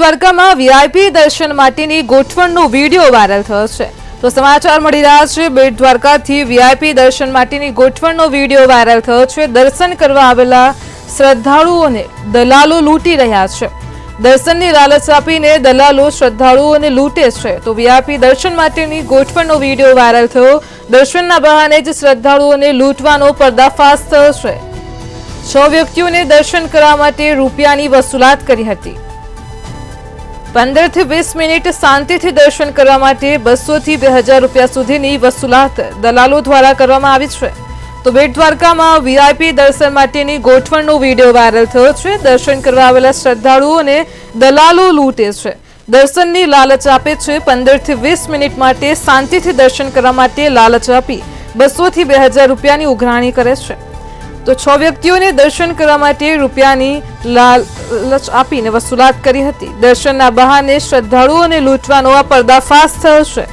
દ્વારકામાં વીઆઈપી દર્શન માટેની ગોઠવણનો વિડીયો વાયરલ થયો છે। તો સમાચાર મળી રહ્યા છે બેટ દ્વારકાથી વીઆઈપી દર્શન માટેની ગોઠવણનો વિડીયો વાયરલ થયો છે। દર્શન કરવા આવેલા શ્રદ્ધાળુઓને દલાલો લૂંટી રહ્યા છે। દર્શનની લાલચ આપીને દલાલો શ્રદ્ધાળુઓને લૂંટે છે। તો વીઆઈપી દર્શન માટેની ગોઠવણનો વિડીયો વાયરલ થયો। દર્શનના બહાને જ શ્રદ્ધાળુઓને લૂંટવાનો પર્દાફાશ થયો છે। 6 વ્યક્તિઓને દર્શન કરવા માટે રૂપિયાની વસૂલાત કરી હતી। 15 થી 20 મિનિટ શાંતિથી દર્શન કરવા માટે 200 થી 2000 રૂપિયા સુધીની વસૂલાત દલાલો દ્વારા કરવામાં આવી છે। તો બેટ દ્વારકામાં વીઆઈપી દર્શન માટેની ગોઠવણનો વિડીયો વાયરલ થયો છે। દર્શન કરવા આવેલા શ્રદ્ધાળુઓને દલાલો લૂંટે છે। દર્શનની લાલચ આપે છે। 15 થી 20 મિનિટ માટે શાંતિથી દર્શન કરવા માટે લાલચ આપી 200 થી 2000 રૂપિયાની ઉઘરાણી કરે છે। તો 6 વ્યક્તિઓને દર્શન કરવા માટે રૂપિયાની લાલચ આપીને વસૂલાત કરી હતી। દર્શનના બહાને શ્રદ્ધાળુઓને લૂંટવાનો આ પર્દાફાશ થયો છે।